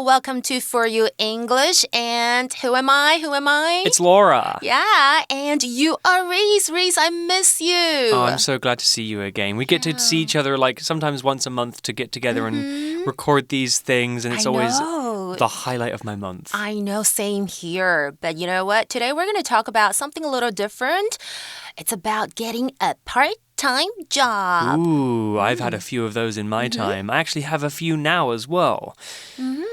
welcome to For You English. And who am I? It's Laura. Yeah, and you are Reese. Reese, I miss you. Oh, I'm so glad to see you again. We get to see each other like sometimes once a month to get together and record these things, and it's always the highlight of my month. I know, same here. But you know what? Today we're going to talk about something a little different. It's about getting a part-time job. Ooh, I've had a few of those in my time. I actually have a few now as well.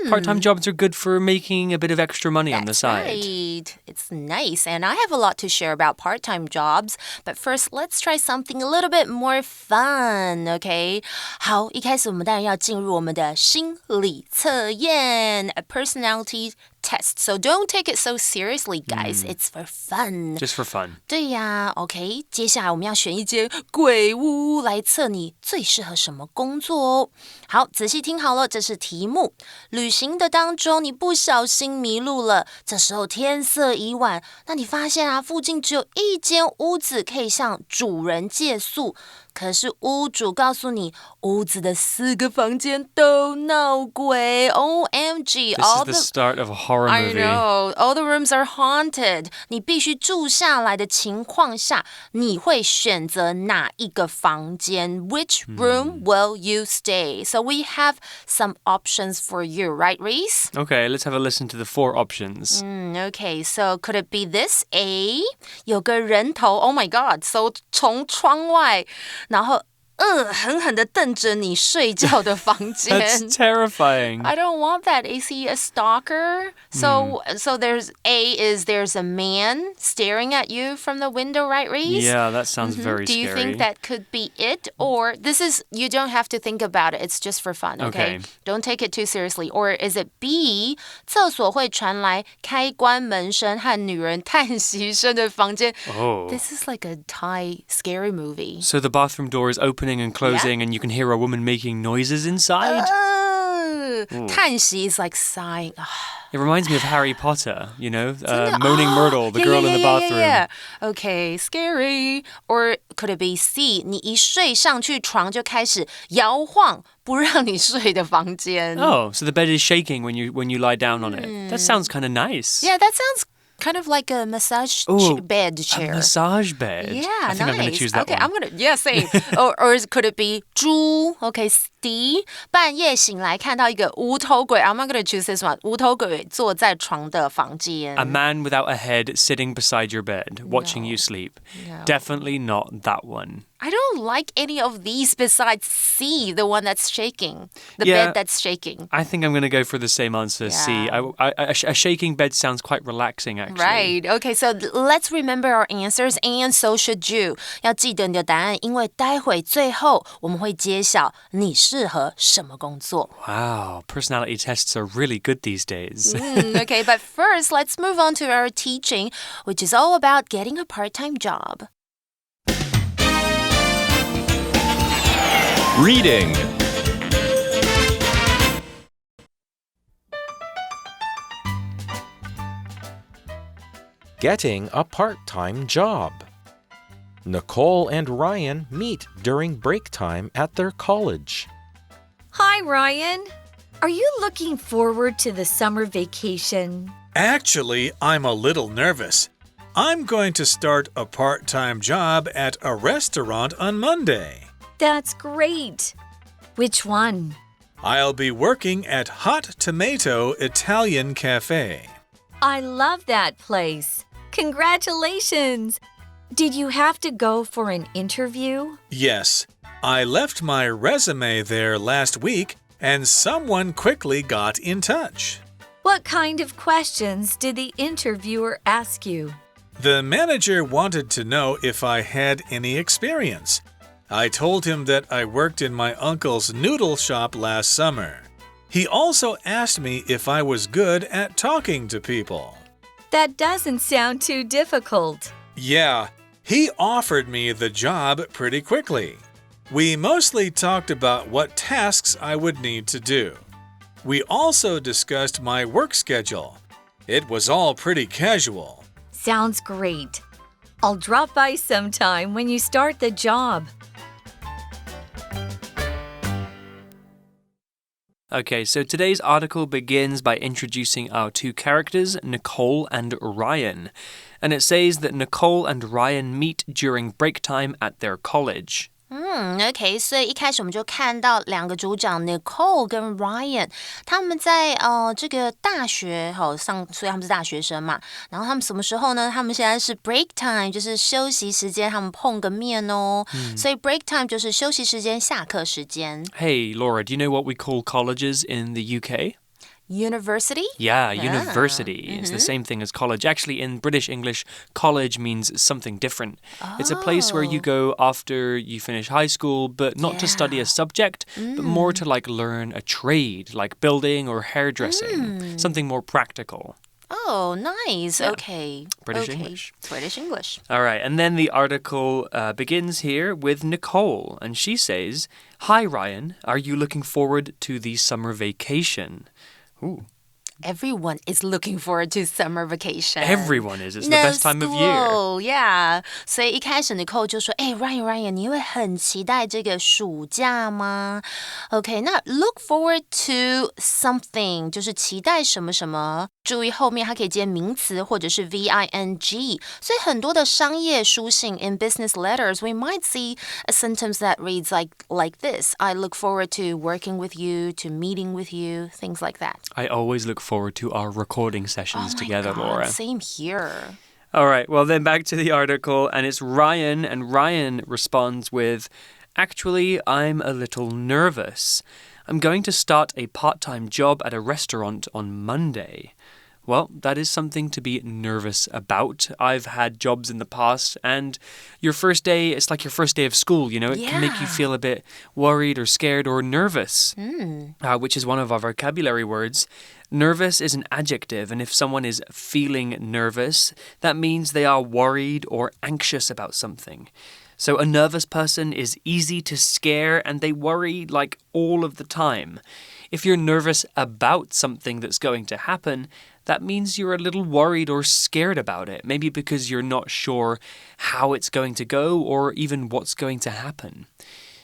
Part-time jobs are good for making a bit of extra money on the side. Right. It's nice. And I have a lot to share about part-time jobs. But first, let's try something a little bit more fun, okay? 好，一开始我们当然要进入我们的心理测验 a personality test. So don't take it so seriously, guys. It's for fun. Just for fun. 对呀 OK 接下来我们要选一间鬼屋来测你最适合什么工作哦。好，仔细听好了，这是题目。旅行的当中你不小心迷路了，这时候天色已晚，那你发现啊，附近只有一间屋子可以向主人借宿。可是屋主告诉你，屋子的4个房间都闹鬼。OMG! This is the start of a horror I movie. know. All the rooms are haunted. 你必须住下来的情况下，你会选择哪一个房间 ？Which room will you stay? So we have some options for you, right, Reese? Okay, let's have a listen to the 4 options. Okay, so could it be this? A 有个人头 ，Oh my God! So 从窗外。然后狠狠地瞪着你睡觉的房间 That's terrifying. I don't want that. Is he a stalker? So there's a man staring at you from the window, right, Reese? Yeah, that sounds very scary. Do you scary. think that could be it? Or you don't have to think about it. It's just for fun, okay? Don't take it too seriously. Or is it B? 厕所会传来开关门声和女人叹息声的房间 This is like a Thai scary movie. So the bathroom door is opening and closing, and you can hear a woman making noises inside? 叹息 is like sighing. It reminds me of Harry Potter, you know, Moaning Myrtle, the girl in the bathroom. Yeah. Okay, scary. Or could it be C? 你一睡上去床就开始摇晃，不让你睡的房间。Oh, so the bed is shaking when you lie down on it. That sounds kind of nice. Yeah, that sounds kind of like a massage bed chair. A massage bed. Yeah, I think I'm going to choose that one. Yeah, same. or could it be 猪 Okay, D. 半夜醒来看到一个无头鬼 I'm not going to choose this one. 无头鬼坐在床的房间 A man without a head sitting beside your bed, watching you sleep. No. Definitely not that one. I don't like any of these besides C, the one that's shaking. The bed that's shaking. I think I'm going to go for the same answer, C. A shaking bed sounds quite relaxing, actually. Right. Okay, so let's remember our answers, and so should you. 要记得你的答案，因为待会最后我们会揭晓你适合什么工作。Wow, personality tests are really good these days. Okay, but first, let's move on to our teaching, which is all about getting a part-time job. Reading. Getting a part-time job. Nicole and Ryan meet during break time at their college. Hi, Ryan. Are you looking forward to the summer vacation? Actually, I'm a little nervous. I'm going to start a part-time job at a restaurant on Monday. That's great. Which one? I'll be working at Hot Tomato Italian Cafe. I love that place. Congratulations. Did you have to go for an interview? Yes, I left my resume there last week, and someone quickly got in touch. What kind of questions did the interviewer ask you? The manager wanted to know if I had any experience. I told him that I worked in my uncle's noodle shop last summer. He also asked me if I was good at talking to people. That doesn't sound too difficult. Yeah, he offered me the job pretty quickly. We mostly talked about what tasks I would need to do. We also discussed my work schedule. It was all pretty casual. Sounds great. I'll drop by sometime when you start the job. Okay, so today's article begins by introducing our two characters, Nicole and Ryan. And it says that Nicole and Ryan meet during break time at their college. OK， 所以一开始我们就看到两个主角 Nicole 跟 Ryan， 他们在这个大学所以他们是大学生嘛。然后他们什么时候呢？他们现在是 break time， 就是休息时间，他们碰个面哦。所以 break time 就是休息时间、下课时间。Hey, Laura, do you know what we call colleges in the UK? University? Yeah, university. It's the same thing as college. Actually, in British English, college means something different. It's a place where you go after you finish high school, but not to study a subject, but more to like learn a trade, like building or hairdressing, something more practical. Oh, nice. Yeah. Okay. British okay. English. British English. All right, and then the article begins here with Nicole, and she says, "Hi, Ryan. Are you looking forward to the summer vacation?" Ooh. Everyone is looking forward to summer vacation. Everyone is. It's the best time of year. Yeah. 所以一开始 Nicole 就说Ryan, 你会很期待这个暑假吗 ？OK， 那 look forward to something 就是期待什么什么。注意后面它可以接名词或者是 VING， 所以很多的商业书信 in business letters, we might see a sentence that reads like this. I look forward to working with you, to meeting with you, things like that. I always look forward to our recording sessions together, God, Laura. Same here. All right, well, then back to the article, and it's Ryan, and Ryan responds with, "Actually, I'm a little nervous. I'm going to start a part-time job at a restaurant on Monday." Well, that is something to be nervous about. I've had jobs in the past, and your first day, it's like your first day of school, you know? It can make you feel a bit worried or scared or nervous, which is one of our vocabulary words. Nervous is an adjective, and if someone is feeling nervous, that means they are worried or anxious about something. So a nervous person is easy to scare, and they worry like all of the time. If you're nervous about something that's going to happen, that means you're a little worried or scared about it, maybe because you're not sure how it's going to go or even what's going to happen.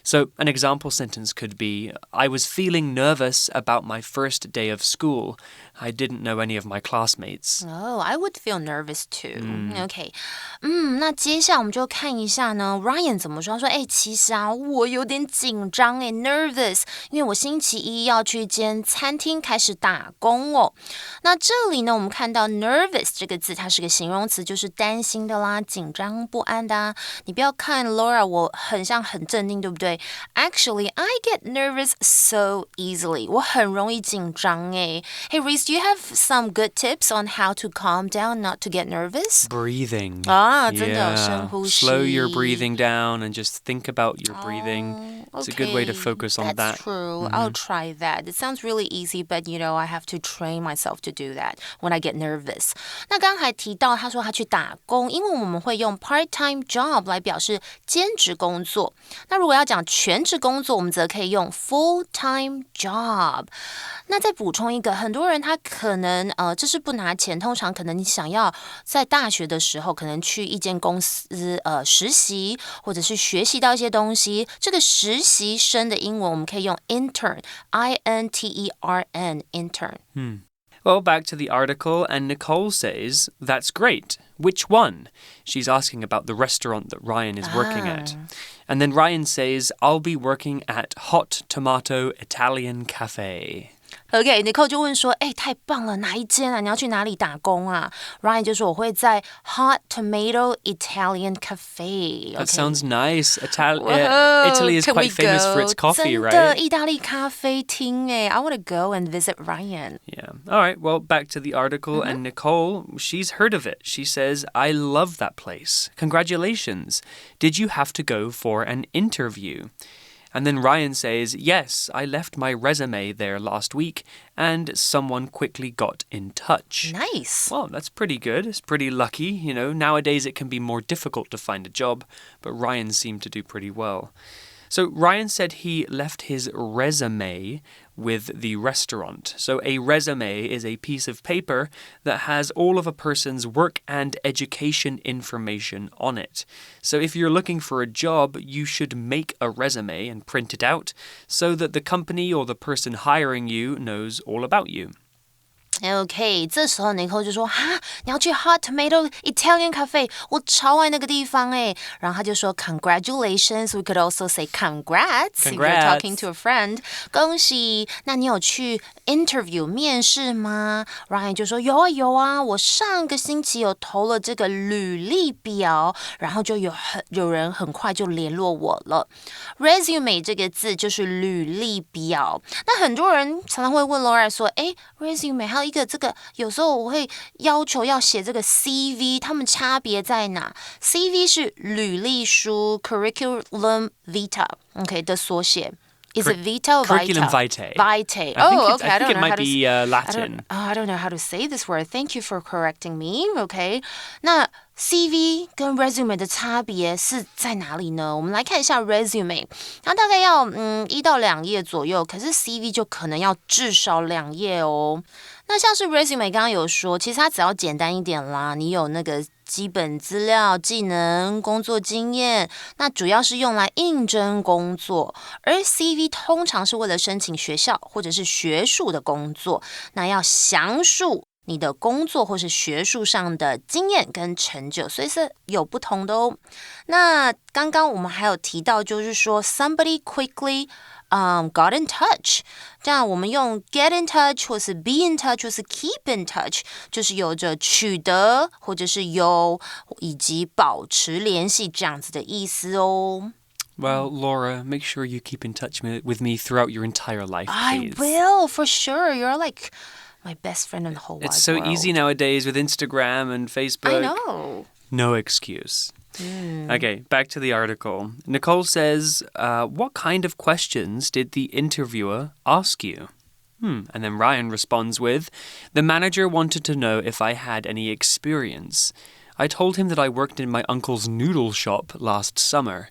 So an example sentence could be, I was feeling nervous about my first day of school. I didn't know any of my classmates. Oh, I would feel nervous too. Okay. 那接下来我们就看一下呢 Ryan 怎么说。他说其实啊我有点紧张nervous 因为我星期一要去一间餐厅开始打工哦。那这里呢我们看到 nervous 这个字它是个形容词，就是担心的啦，紧张不安的啊。你不要看 Laura 我很像很镇定，对不对？ Actually, I get nervous so easily. 我很容易紧张Hey Reese, do you have some good tips on how to calm down, not to get nervous? Breathing. 真的深呼吸 Slow your breathing down and just think about your breathing. It's a good way to focus on that. That's true. I'll try that. It sounds really easy, but you know, I have to train myself to do that when I get nervous. 那刚才提到他说他去打工，因为我们会用 part-time job 来表示兼职工作。那如果要讲全职工作，我们则可以用 full-time job。那再补充一个，很多人他可能这是不拿钱，通常可能你想要在大学的时候，可能去一间公司实习，或者是学习到一些东西。这个实习生的英文我们可以用 intern, I-N-T-E-R-N, intern. Well, back to the article, and Nicole says, "That's great. Which one?" She's asking about the restaurant that Ryan is working at. And then Ryan says, "I'll be working at Hot Tomato Italian Cafe." OK, Nicole 就问说，太棒了，哪一间啊？你要去哪里打工啊 ？Ryan 就说我会在 Hot Tomato Italian Cafe. That sounds nice. Italy is quite famous for its coffee, 真的 right? 意大利咖啡厅I want to go and visit Ryan. Yeah. All right. Well, back to the article, and Nicole, she's heard of it. She says, "I love that place. Congratulations. Did you have to go for an interview?" And then Ryan says, "Yes, I left my resume there last week, and someone quickly got in touch." Nice. Well, that's pretty good. It's pretty lucky. You know, nowadays it can be more difficult to find a job, but Ryan seemed to do pretty well. So Ryan said he left his resume with the restaurant. So a resume is a piece of paper that has all of a person's work and education information on it. So if you're looking for a job, you should make a resume and print it out so that the company or the person hiring you knows all about you.OK, 这时候 Nicole 就说你要去 Hot Tomato Italian Cafe 我超爱那个地方耶然后他就说 Congratulations We could also say congrats If you're talking to a friend 恭喜那你有去 interview 面试吗 Ryan 就说有啊我上个星期有投了这个履历表然后就有人很快就联络我了 Resume 这个字就是履历表那很多人常常会问 Laura 说Resume 还有一个这个有时候我会要求要写这个 CV 他们差别在哪 CV 是履历书 Curriculum Vitae OK 的缩写Is it Vita or Curriculum Vitae? Vitae. Okay. I don't think know it might how to be Latin. I don't know how to say this word. Thank you for correcting me. Okay. 那 CV 跟 resume 的差别是在哪里呢？我们来看一下 resume。它大概要1到2页左右，可是 CV 就可能要至少2页哦。那像是 resume 刚刚有说，其实它只要简单一点啦，你有那个基本资料、技能、工作经验，那主要是用来应征工作，而 CV 通常是为了申请学校或者是学术的工作，那要详述你的工作或是学术上的经验跟成就，所以是有不同的哦。那刚刚我们还有提到，就是说 somebody quickly got in touch， 这样我们用 get in touch 或是 be in touch 或是 keep in touch， 就是有着取得或者是有以及保持联系这样子的意思哦。Well, Laura, make sure you keep in touch with me throughout your entire life, please. I will, for sure. You're like my best friend in the whole wide world. It's so easy nowadays with Instagram and Facebook. I know. No excuse. Okay, back to the article. Nicole says, what kind of questions did the interviewer ask you? And then Ryan responds with, the manager wanted to know if I had any experience. I told him that I worked in my uncle's noodle shop last summer.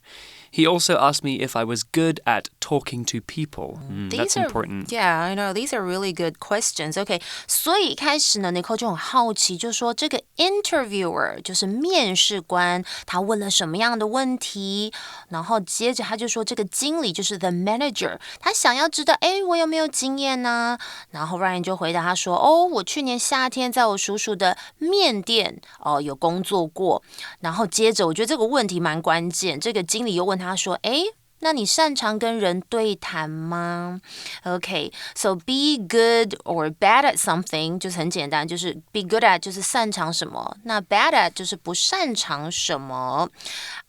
He also asked me if I was good at talking to people. That's important. Yeah, I know. These are really good questions. Okay, 所以一开始呢 Nicole 就很好奇，就说这个 interviewer 就是面试官，他问了什么样的问题？然后接着他就说这个经理就是 the manager， 他想要知道，我有没有经验呢？然后 Ryan 就回答他说，我去年夏天在我叔叔的面店有工作过。然后接着我觉得这个问题蛮关键，这个经理又问他说，那你擅长跟人对谈吗 ？Okay, so be good or bad at something 就是很简单，就是 be good at 就是擅长什么，那 bad at 就是不擅长什么。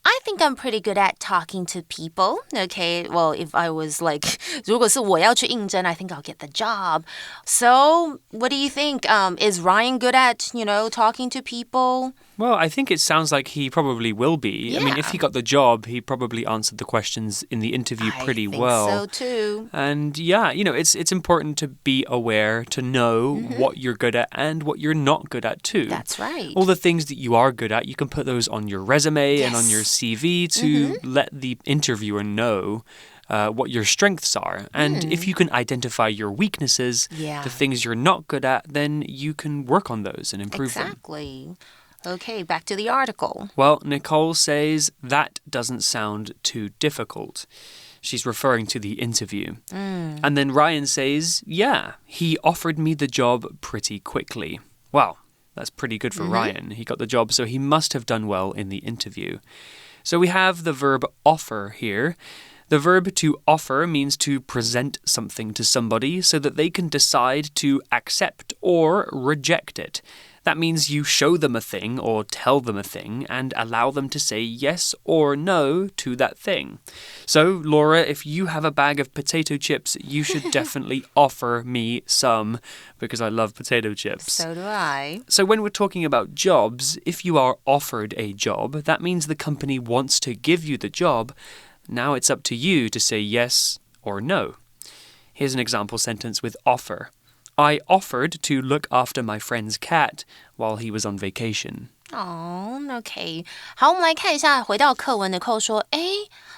I think I'm pretty good at talking to people. Okay, well, if I was like 如果是我要去应征 I think I'll get the job. So, what do you think? Is Ryan good at, talking to people? Well, I think it sounds like he probably will be. Yeah. I mean, if he got the job, he probably answered the questions in the interview pretty well. I think so too. And yeah, it's important to be aware, to know what you're good at and what you're not good at too. That's right. All the things that you are good at, you can put those on your resume and on your CV to let the interviewer know what your strengths are. And if you can identify your weaknesses, the things you're not good at, then you can work on those and improve them. Exactly. Okay, back to the article. Well, Nicole says that doesn't sound too difficult. She's referring to the interview. And then Ryan says, yeah, he offered me the job pretty quickly. Wow, that's pretty good for Ryan. He got the job, so he must have done well in the interview. So we have the verb offer here. The verb to offer means to present something to somebody so that they can decide to accept or reject it. That means you show them a thing or tell them a thing and allow them to say yes or no to that thing. So, Laura, if you have a bag of potato chips, you should definitely offer me some because I love potato chips. So do I. So when we're talking about jobs, if you are offered a job, that means the company wants to give you the job. Now it's up to you to say yes or no. Here's an example sentence with offer. I offered to look after my friend's cat while he was on vacation. Oh, okay. 好，我们来看一下，回到课文的Nicole说，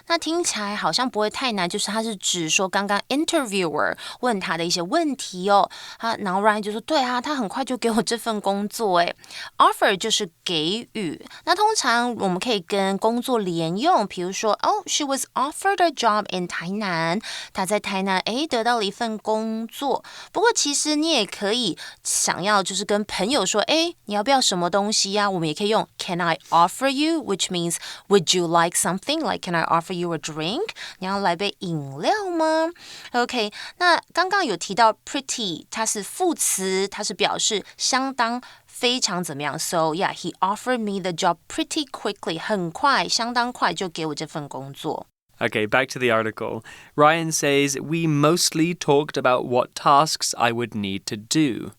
那听起来好像不会太难，就是它是指说刚刚 interviewer 问他的一些问题哦。然后 Ryan 就说对啊，他很快就给我这份工作诶。Offer 就是给予，那通常我们可以跟工作连用，比如说she was offered a job in 台南，她在台南得到了一份工作。不过其实你也可以想要就是跟朋友说你要不要什么东西呀？我们也可以用 Can I offer you, which means would you like something? Like can I offer you a drink? 你要来杯饮料吗？ OK， 那刚刚有提到 pretty， 它是副词，它是表示相当非常怎么样 So yeah, he offered me the job pretty quickly. 很快，相当快就给我这份工作。Okay, back to the article. Ryan says, we mostly talked about what tasks I would need to do.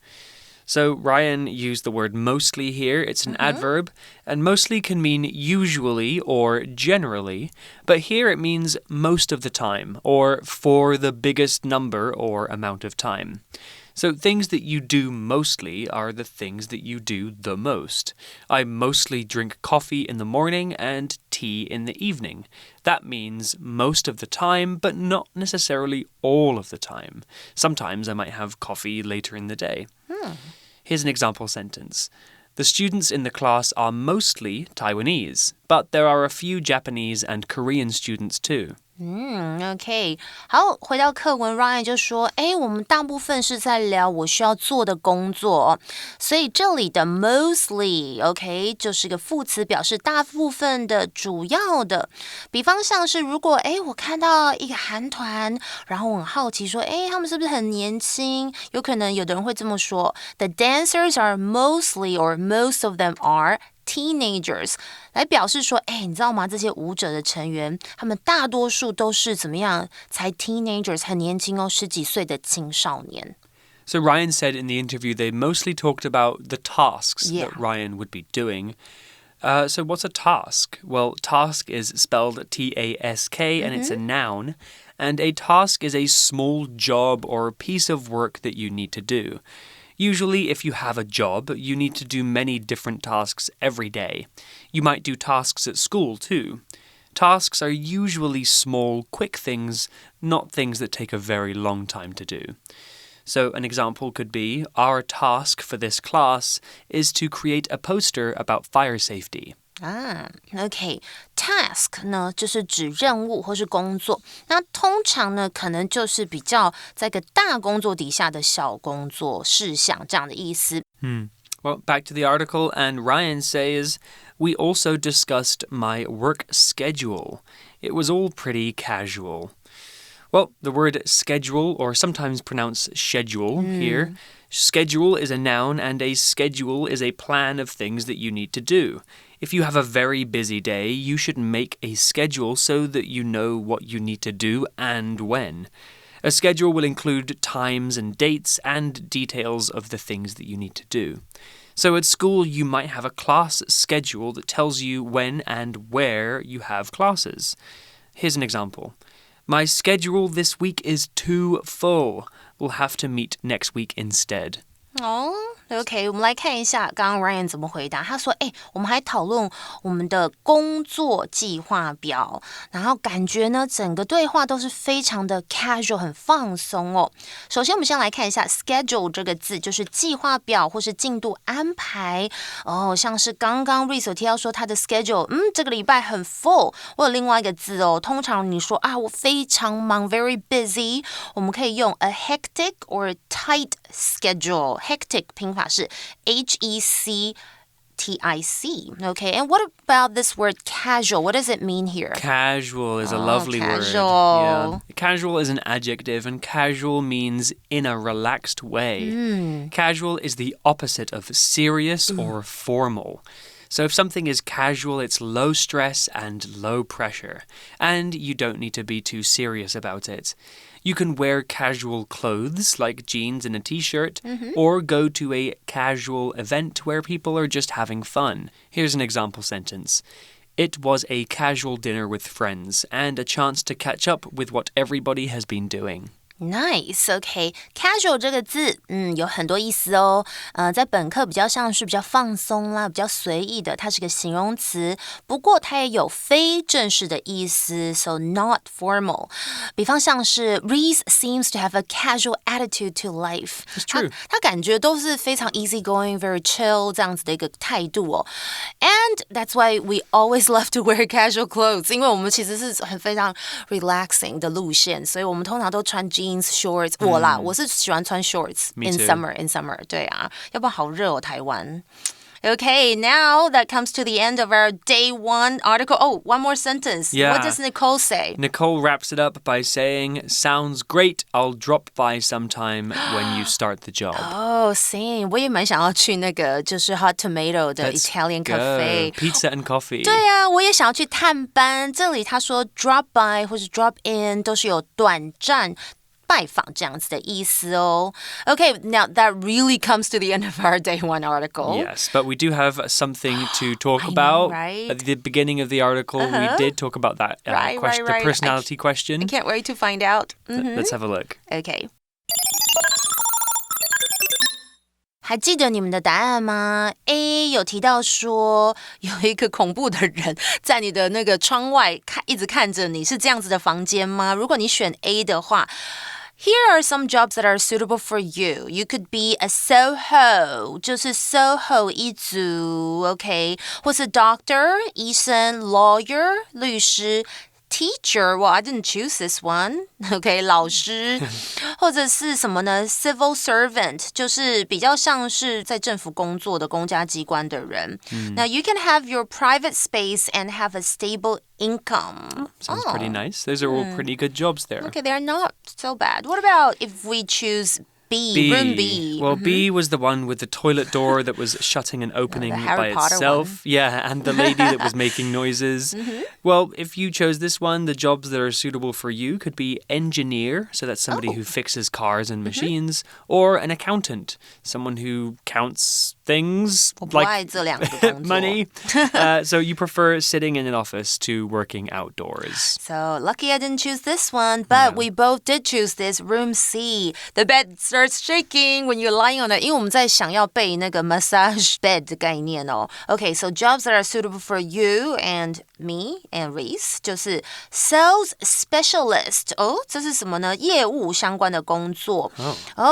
So Ryan used the word mostly here. It's an adverb, and mostly can mean usually or generally, but here it means most of the time, or for the biggest number or amount of time. So things that you do mostly are the things that you do the most. I mostly drink coffee in the morning and tea in the evening. That means most of the time, but not necessarily all of the time. Sometimes I might have coffee later in the day. Here's an example sentence. The students in the class are mostly Taiwanese, but there are a few Japanese and Korean students too. OK， 好，回到课文 Ryan 就说我们大部分是在聊我需要做的工作，所以这里的 mostly OK 就是个副词，表示大部分的、主要的。比方像是如果我看到一个韩团，然后我很好奇说他们是不是很年轻？有可能有的人会这么说 The dancers are mostly or most of them are teenagers 来表示说你知道吗？这些舞者的成员他们大多数都是怎么样才 teenagers 很年轻10几岁的青少年。 So Ryan said in the interview they mostly talked about the tasks that Ryan would be doing. So what's a task? Well, task is spelled T-A-S-K and it's a noun. And a task is a small job or piece of work that you need to do. Usually, if you have a job, you need to do many different tasks every day. You might do tasks at school, too. Tasks are usually small, quick things, not things that take a very long time to do. So an example could be, our task for this class is to create a poster about fire safety. OK， task 呢就是指任务或是工作，那通常呢可能就是比较在个大工作底下的小工作事项这样的意思。Well, back to the article, and Ryan says, we also discussed my work schedule. It was all pretty casual. Well, the word schedule, or sometimes pronounced schedule here, schedule is a noun and a schedule is a plan of things that you need to do. If you have a very busy day, you should make a schedule so that you know what you need to do and when. A schedule will include times and dates and details of the things that you need to do. So at school, you might have a class schedule that tells you when and where you have classes. Here's an example. My schedule this week is too full. We'll have to meet next week instead. OK， 我们来看一下刚刚 Ryan 怎么回答。他说我们还讨论我们的工作计划表，然后感觉呢整个对话都是非常的 casual 很放松哦。首先我们先来看一下 schedule 这个字，就是计划表或是进度安排像是刚刚 Reese 有提到说他的 schedule 这个礼拜很 full。我有另外一个字通常你说我非常忙 very busy， 我们可以用 a hectic or a tight schedule。 hectic 拼法是 H-E-C-T-I-C. Okay, and what about this word casual? What does it mean here? Casual is a lovely casual. word. Yeah. Casual is an adjective, and casual means in a relaxed way. Casual is the opposite of serious or formal. So if something is casual, it's low stress and low pressure, and you don't need to be too serious about it. You can wear casual clothes like jeans and a t-shirt, or go to a casual event where people are just having fun. Here's an example sentence. It was a casual dinner with friends and a chance to catch up with what everybody has been doing. Nice, OK. Casual 这个字，有很多意思哦。在本课比较像是比较放松啦，比较随意的，它是个形容词。不过它也有非正式的意思 ，so not formal. 比方像是 Reese seems to have a casual attitude to life. It's true. 他感觉都是非常 easygoing, very chill 这样子的一个态度哦。And that's why we always love to wear casual clothes. 因为我们其实是很非常 relaxing 的路线，所以我们通常都穿 jeans, shorts. 我是喜欢穿 shorts Me in too. summer. 对啊，要不然好热哦，台湾。Okay, now that comes to the end of our day one article. Oh, one more sentence. Yeah. What does Nicole say? Nicole wraps it up by saying, Sounds great. I'll drop by sometime when you start the job. Oh, same. 我也蛮想要去那个就是 Hot Tomato 的 Let's Italian go. cafe. Pizza and coffee. 对啊，我也想要去探班。这里他说 drop by 或是 drop in 都是有短暂拜访这样子的意思哦。Okay, now that really comes to the end of our day one article. Yes, but we do have something to talk I know, about. right? At the beginning of the article, we did talk about that Right. the personality question. I can't wait to find out. Let's have a look. Okay. 还记得你们的答案吗？ A 有提到说有一个恐怖的人在你的那个窗外一直看着你，是这样子的房间吗？如果你选 A 的话，Here are some jobs that are suitable for you. You could be a SOHO, 就是 SOHO 一族 ，OK， 或是 doctor 医生 ，lawyer 律师。Teacher, well, I didn't choose this one. OK, 老师，或者是什么呢 ？Civil servant 就是比较像是在政府工作的公家机关的人。Now you can have your private space and have a stable income. Sounds pretty nice. Those are all pretty good jobs there. Okay, they're not so bad. What about if we choose B, room B? Well, B was the one with the toilet door that was shutting and opening the Harry by Potter itself. one. Yeah, and the lady that was making noises. Well, if you chose this one, the jobs that are suitable for you could be engineer, so that's somebody who fixes cars and machines, or an accountant, someone who counts things 我不爱 like 这两个工作 money. So you prefer sitting in an office to working outdoors. So lucky I didn't choose this one, but we both did choose this room C. The bed starts shaking when you're lying on it. 因为我们在想要背那个 massage bed 的概念哦。Okay, so jobs that are suitable for you and me and Reese 就是 sales specialist. 哦，这是什么呢？业务相关的工作。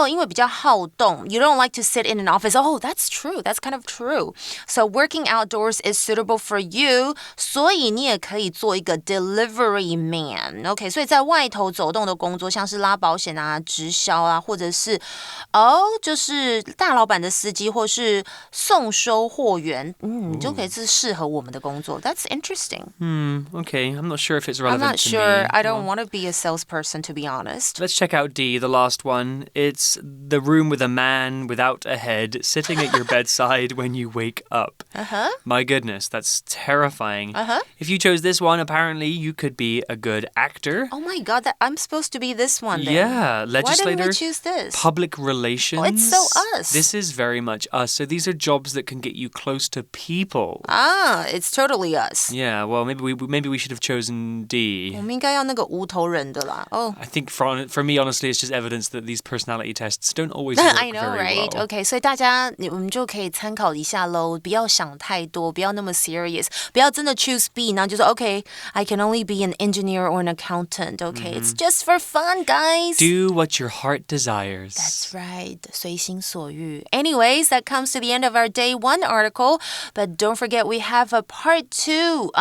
因为比较好动。You don't like to sit in an office. Oh, that's true. That's kind of true. So working outdoors is suitable for you. 所以你也可以做一个 delivery man. OK, 所以在外头走动的工作，像是拉保险啊、直销啊，或者是就是大老板的司机，或是送收货员，你就可以是适合我们的工作。That's interesting. Okay, I'm not sure if it's I'm relevant not to sure. me. I don't want to be a salesperson, to be honest. Let's check out D, the last one. It's the room with a man without a head sitting at your bedside when you wake up. My goodness, that's terrifying. If you chose this one, apparently you could be a good actor. Oh my God, I'm supposed to be this one then. Yeah, legislator. Why didn't we choose this? Public relations. Oh, it's so us. This is very much us. So these are jobs that can get you close to people. It's totally us. Yeah, well, maybe we should have chosen D. 我们应该要那个无头人的啦。I think for me, honestly, it's just evidence that these personality tests don't always work I know, very right? well. Okay, 所以大家我们就可以参考一下咯，不要想太多，不要那么 serious， 不要真的 choose B， 然后就说 Okay, I can only be an engineer or an accountant. Okay, it's just for fun, guys. Do what your heart desires. That's right. 随心所欲. Anyways, that comes to the end of our day one article. But don't forget, we have a part two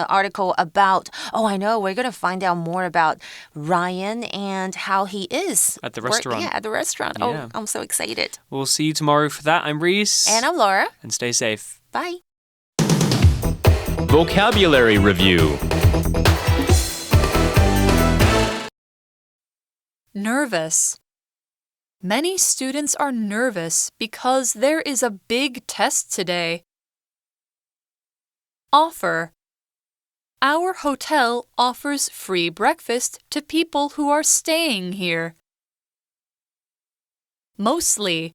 article about, I know, we're going to find out more about Ryan and how he is. At the restaurant. At the restaurant. Yeah. Oh, I'm so excited. We'll see you tomorrow for that. I'm Reese. And I'm Laura. And stay safe. Bye. Vocabulary Review. Nervous. Many students are nervous because there is a big test today. Offer. Our hotel offers free breakfast to people who are staying here. Mostly.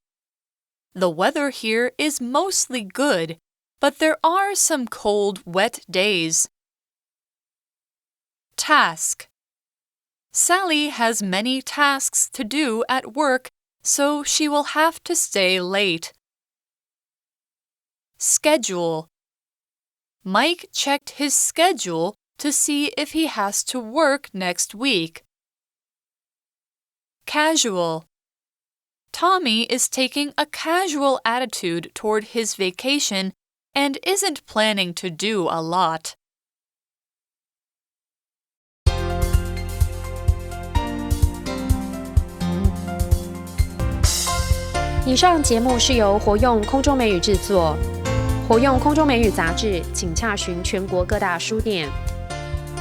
The weather here is mostly good, but there are some cold, wet days. Task. Sally has many tasks to do at work, so she will have to stay late. Schedule. Mike checked his schedule to see if he has to work next week. Casual. Tommy is taking a casual attitude toward his vacation and isn't planning to do a lot. 以上节目是由活用空中美语制作。活用空中美语杂志，请洽询全国各大书店。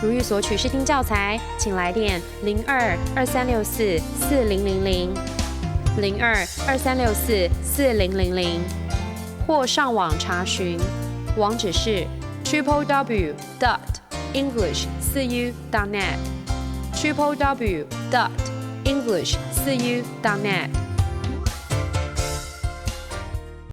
如欲索取试听教材，请来电02-2364-4000 02-2364-4000，或上网查询，网址是 www.english4u.net www.english4u.net